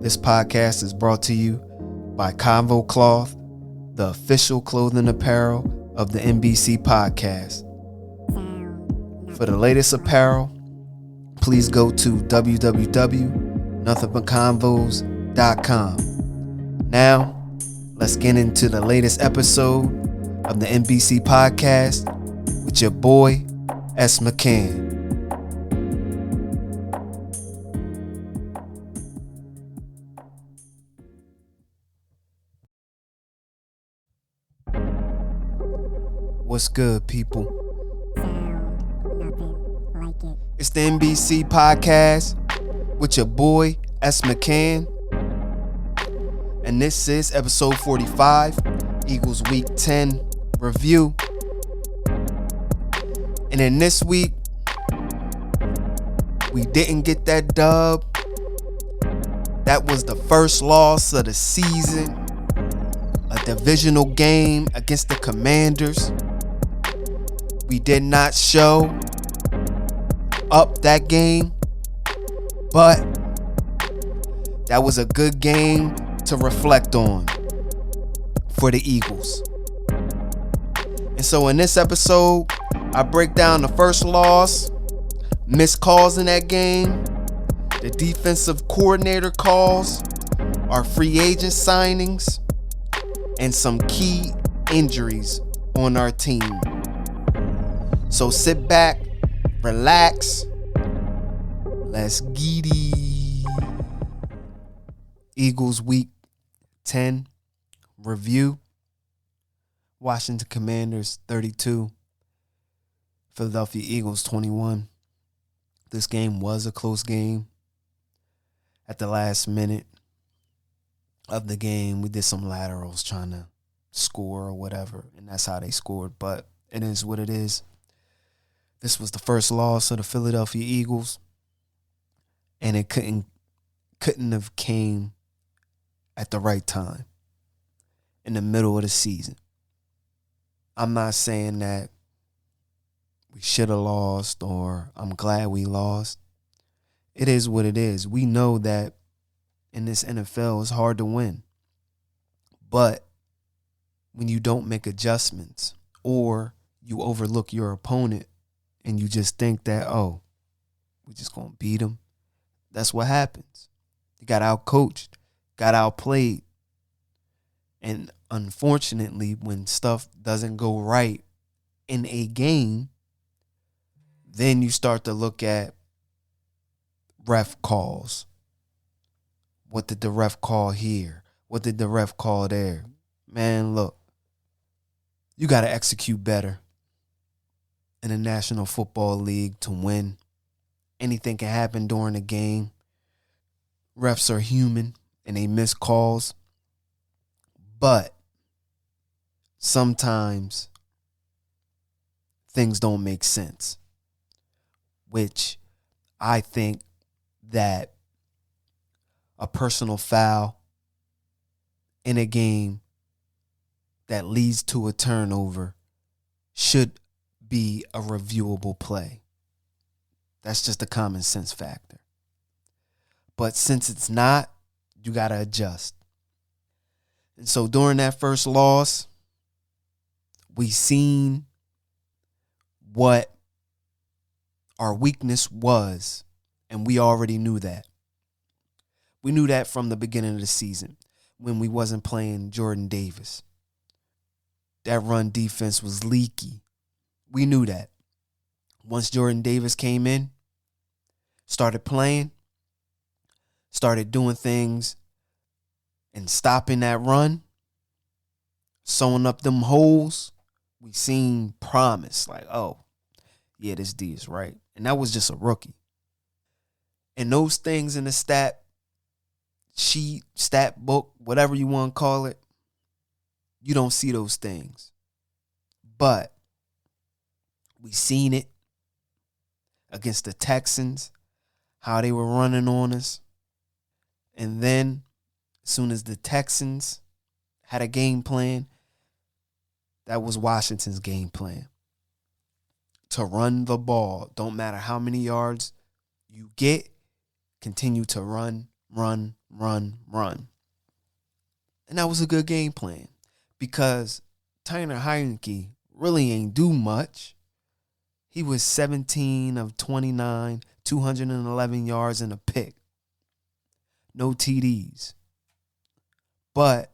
This podcast is brought to you by Convo Cloth, the official clothing apparel of the NBC podcast. For the latest apparel, please go to www.nothingbutconvos.com. Now, let's get into the latest episode of the NBC podcast with your boy, S. McCann. What's good, people? It's the NBC podcast with your boy, S. McCann. And this is episode 45, Eagles Week 10 review. And in this week, we didn't get that dub. That was the first loss of the season. A divisional game against the Commanders. We did not show up that game, but that was a good game to reflect on for the Eagles. And so in this episode, I break down the first loss, missed calls in that game, the defensive coordinator calls, our free agent signings, and some key injuries on our team. So sit back, relax, let's get it. Eagles Week 10 review. Washington Commanders 32. Philadelphia Eagles 21. This game was a close game. At the last minute of the game, we did some laterals trying to score or whatever, and that's how they scored, but it is what it is. This was the first loss of the Philadelphia Eagles, and it couldn't have came at the right time in the middle of the season. I'm not saying that we should have lost or I'm glad we lost. It is what it is. We know that in this NFL it's hard to win. But when you don't make adjustments or you overlook your opponent and you just think that, oh, we're just going to beat them, that's what happens. You got outcoached, got outplayed. And unfortunately, when stuff doesn't go right in a game, then you start to look at ref calls. What did the ref call here? What did the ref call there? Man, look, you got to execute better in the National Football League to win. Anything can happen during the game. Refs are human and they miss calls. But sometimes things don't make sense, which I think that a personal foul in a game that leads to a turnover should be a reviewable play. That's just a common sense factor. But since it's not, you got to adjust. And so during that first loss, we seen what our weakness was, and we already knew that. We knew that from the beginning of the season when we wasn't playing Jordan Davis. That run defense was leaky. We knew that. Once Jordan Davis came in, started playing, started doing things and stopping that run, sewing up them holes, we seen promise. Like, oh, yeah, this D is right. And that was just a rookie. And those things in the stat sheet, stat book, whatever you want to call it, you don't see those things. But we seen it against the Texans, how they were running on us. And then as soon as the Texans had a game plan, that was Washington's game plan. To run the ball. Don't matter how many yards you get, continue to run. And that was a good game plan because Tyler Heineke really ain't do much. He was 17 of 29, 211 yards and a pick. No TDs. But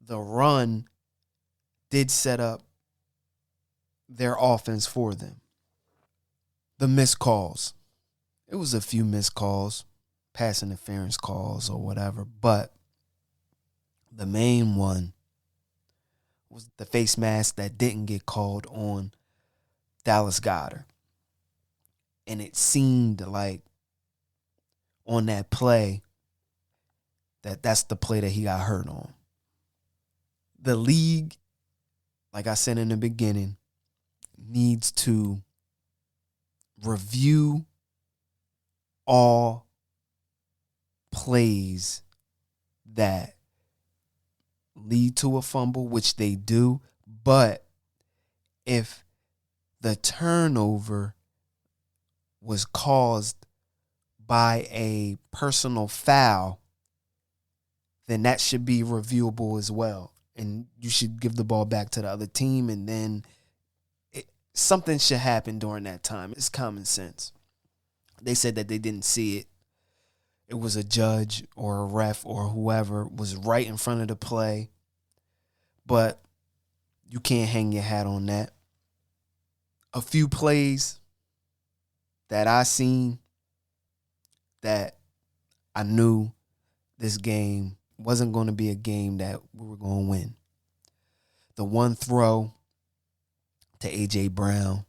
the run did set up their offense for them. The missed calls. It was a few missed calls, pass interference calls or whatever, but the main one was the face mask that didn't get called on Dallas Goedert. And it seemed like on that play that's the play that he got hurt on. The league, like I said in the beginning, needs to review all plays that lead to a fumble, which they do. But if the turnover was caused by a personal foul, then that should be reviewable as well. And you should give the ball back to the other team, and then something should happen during that time. It's common sense. They said that they didn't see it. It was a judge or a ref or whoever was right in front of the play. But you can't hang your hat on that. A few plays that I seen that I knew this game wasn't going to be a game that we were going to win. The one throw to A.J. Brown,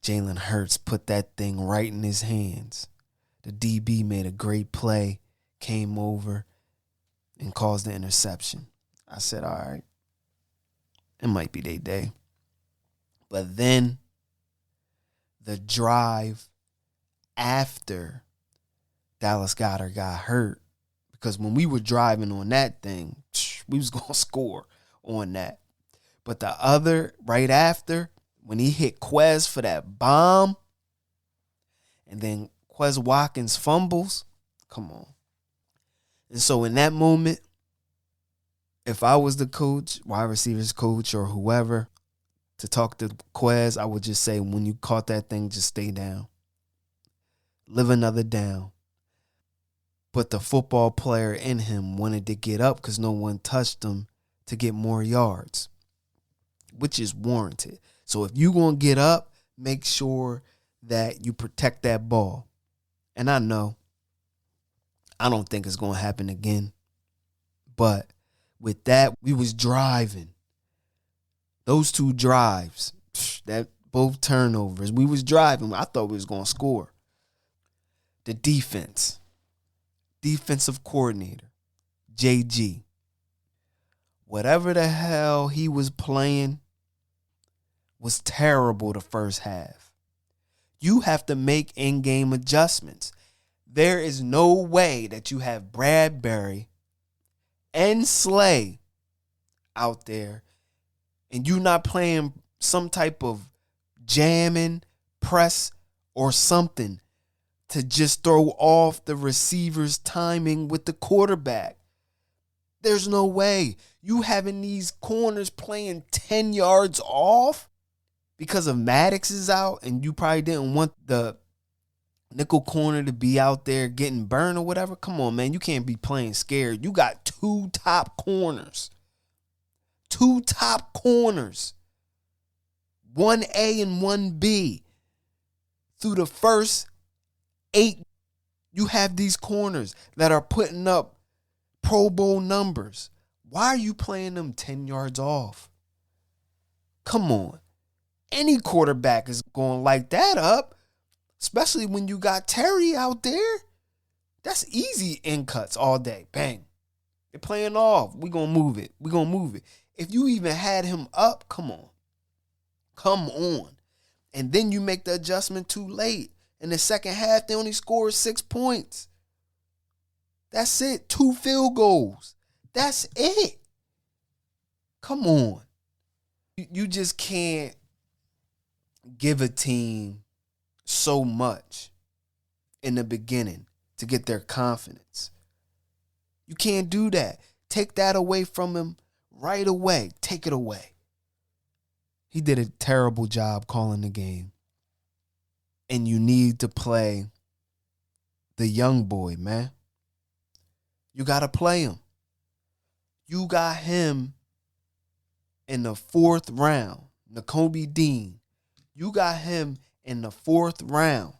Jalen Hurts put that thing right in his hands. The DB made a great play, came over, and caused the interception. I said, all right, it might be their day. But then the drive after Dallas Goedert got hurt, because when we were driving on that thing, we was going to score on that. But the other, right after, when he hit Quez for that bomb, and then Quez Watkins fumbles, come on. And so in that moment, if I was the coach, wide receivers coach, or whoever, to talk to Quez, I would just say, when you caught that thing, just stay down. Live another down. But the football player in him wanted to get up because no one touched him to get more yards, which is warranted. So if you're going to get up, make sure that you protect that ball. And I know, I don't think it's going to happen again. But with that, we was driving. Those two drives, that both turnovers, we was driving. I thought we was going to score. The defensive coordinator, JG, whatever the hell he was playing was terrible the first half. You have to make in-game adjustments. There is no way that you have Bradbury and Slay out there and you not playing some type of jamming, press, or something to just throw off the receiver's timing with the quarterback. There's no way. You having these corners playing 10 yards off because of Maddox is out and you probably didn't want the nickel corner to be out there getting burned or whatever. Come on, man. You can't be playing scared. You got two top corners. 1A and 1B. Through the first 8, you have these corners that are putting up Pro Bowl numbers. Why are you playing them 10 yards off? Come on. Any quarterback is going to light that up, especially when you got Terry out there. That's easy in cuts all day. Bang. They're playing off. We're going to move it. If you even had him up, come on. And then you make the adjustment too late. In the second half, they only scored 6 points. That's it. 2 field goals. That's it. Come on. You just can't give a team so much in the beginning to get their confidence. You can't do that. Take that away from him right away. Take it away. He did a terrible job calling the game. And you need to play the young boy, man. You got to play him. You got him in the 4th round. Nakobe Dean. You got him in the 4th round.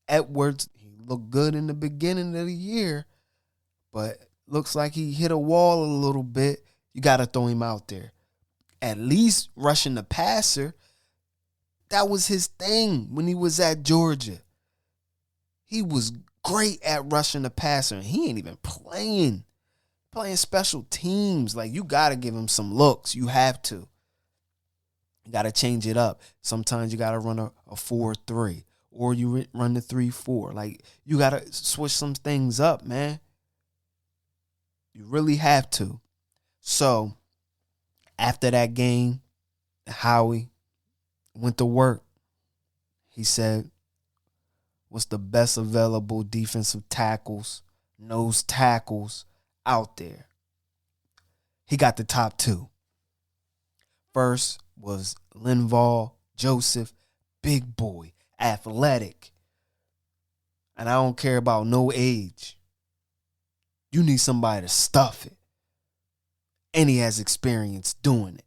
Edwards, he looked good in the beginning of the year, but looks like he hit a wall a little bit. You got to throw him out there. At least rushing the passer. That was his thing when he was at Georgia. He was great at rushing the passer, and he ain't even playing special teams. Like, you got to give him some looks. You have to. You got to change it up. Sometimes you got to run a 4-3, or you run the 3-4. Like, you got to switch some things up, man. You really have to. So, after that game, Howie went to work. He said, what's the best available defensive tackles, nose tackles out there? He got the top 2. First was Linval Joseph, big boy, athletic. And I don't care about no age. You need somebody to stuff it. And he has experience doing it.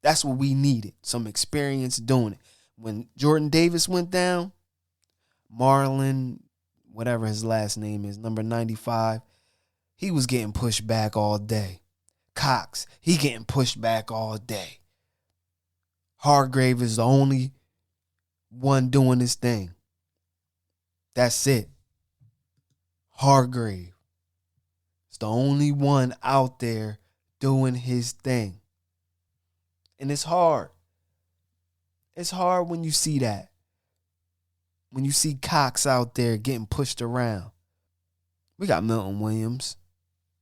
That's what we needed, some experience doing it. When Jordan Davis went down, Marlon, whatever his last name is, number 95, he was getting pushed back all day. Cox, he getting pushed back all day. Hargrave is the only one doing his thing. That's it. Hargrave is the only one out there doing his thing. And it's hard. It's hard when you see that. When you see Cox out there getting pushed around. We got Milton Williams.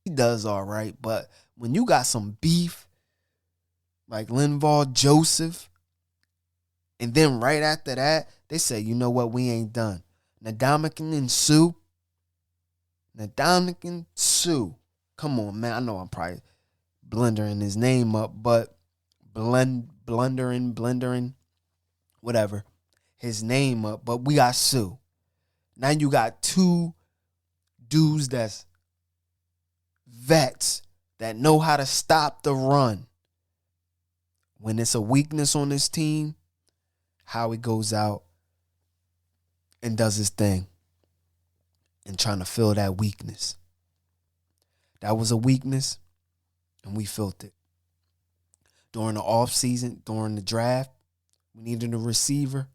He does all right. But when you got some beef, like Linval Joseph, and then right after that, they say, you know what, we ain't done. Ndamukong Suh. Come on, man. I know I'm probably blendering his name up, but blendering, whatever, his name up. But we got Suh. Now you got 2 dudes that's vets that know how to stop the run. When it's a weakness on this team, Howie goes out and does his thing and trying to fill that weakness. That was a weakness, and we filled it. During the offseason, during the draft, we needed a receiver.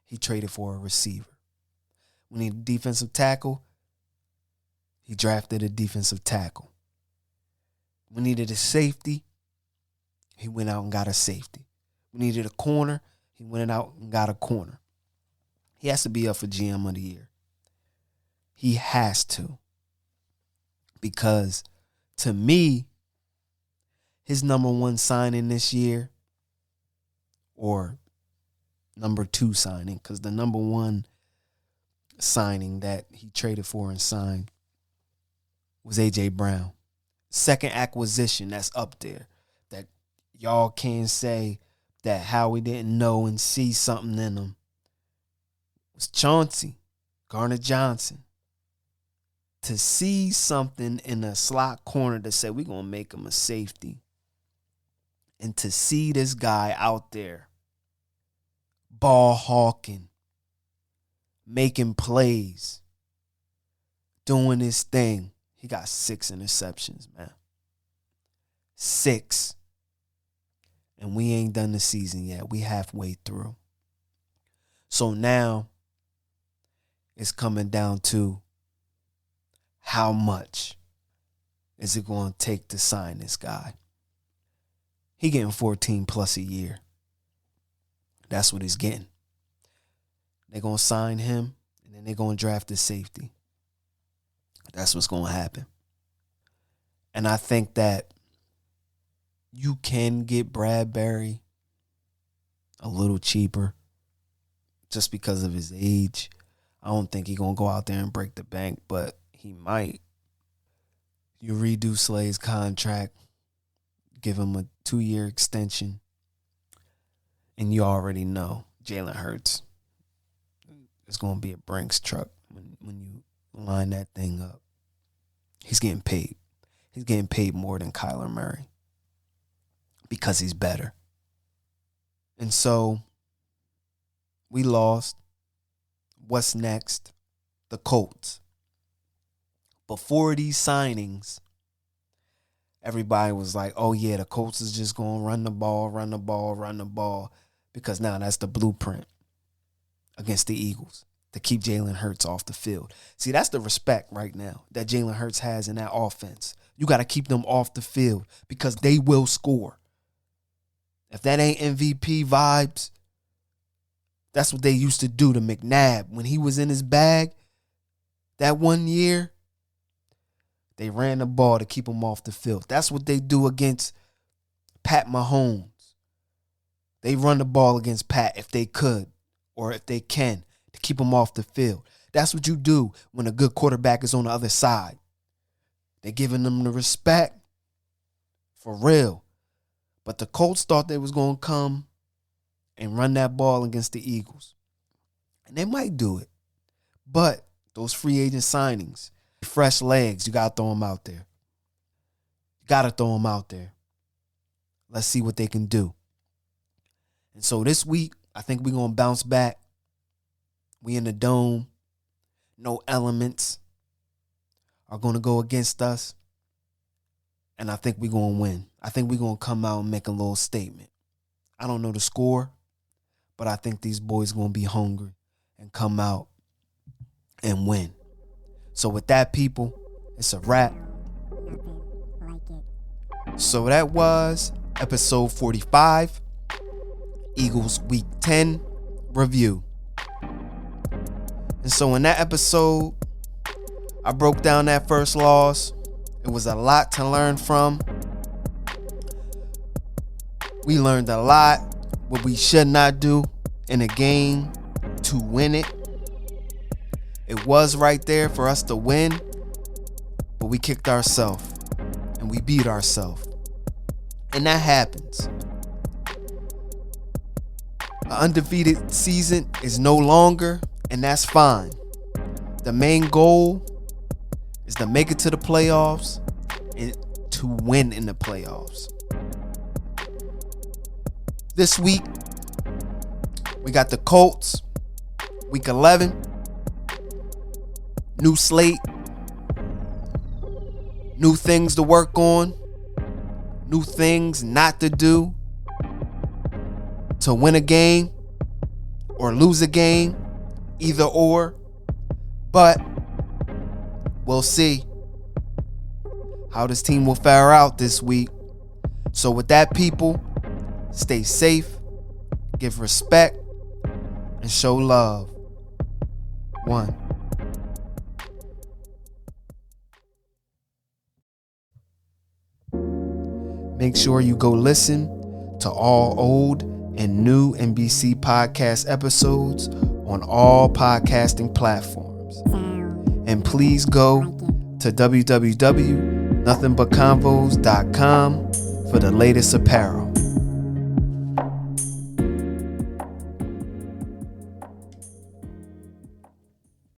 He traded for a receiver. We needed a defensive tackle. He drafted a defensive tackle. We needed a safety. He went out and got a safety. We needed a corner. He went out and got a corner. He has to be up for GM of the year. He has to. Because to me, his number 1 signing this year, or number 2 signing, because the number 1 signing that he traded for and signed was A.J. Brown. Second acquisition that's up there that y'all can't say that Howie didn't know and see something in him was Chauncey Gardner-Johnson. To see something in a slot corner to say we're going to make him a safety, and to see this guy out there ball hawking, making plays, doing his thing. He got 6 interceptions, man. 6. And we ain't done the season yet. We halfway through. So now it's coming down to how much is it going to take to sign this guy? He getting 14 plus a year. That's what he's getting. They're going to sign him, and then they're going to draft a safety. That's what's going to happen. And I think that you can get Bradbury a little cheaper just because of his age. I don't think he's going to go out there and break the bank, but he might. You redo Slay's contract, give him a 2-year extension, and you already know Jalen Hurts is going to be a Brinks truck when you line that thing up. He's getting paid. He's getting paid more than Kyler Murray because he's better. And so we lost. What's next? The Colts. Before these signings, everybody was like, oh, yeah, the Colts is just going to run the ball, because now that's the blueprint against the Eagles to keep Jalen Hurts off the field. See, that's the respect right now that Jalen Hurts has in that offense. You got to keep them off the field because they will score. If that ain't MVP vibes, that's what they used to do to McNabb. When he was in his bag that 1 year, they ran the ball to keep him off the field. That's what they do against Pat Mahomes. They run the ball against Pat if they could or if they can to keep him off the field. That's what you do when a good quarterback is on the other side. They're giving them the respect for real. But the Colts thought they was going to come and run that ball against the Eagles. And they might do it. But those free agent signings, fresh legs, you got to throw them out there. You got to throw them out there. Let's see what they can do. And so this week, I think we're going to bounce back. We in the dome. No elements are going to go against us. And I think we're going to win. I think we're going to come out and make a little statement. I don't know the score, but I think these boys are going to be hungry and come out and win. So with that, people, it's a wrap. So that was episode 45, Eagles Week 10 review. And so in that episode, I broke down that first loss. It was a lot to learn from. We learned a lot what we should not do in a game to win it. It was right there for us to win, but we kicked ourselves and we beat ourselves. And that happens. An undefeated season is no longer, and that's fine. The main goal is to make it to the playoffs and to win in the playoffs. This week, we got the Colts, week 11. New slate. New things to work on. New things not to do to win a game or lose a game. Either or. But we'll see how this team will fare out this week. So with that, people, stay safe, give respect, and show love. 1. Make sure you go listen to all old and new NBC podcast episodes on all podcasting platforms. And please go to www.nothingbutconvos.com for the latest apparel.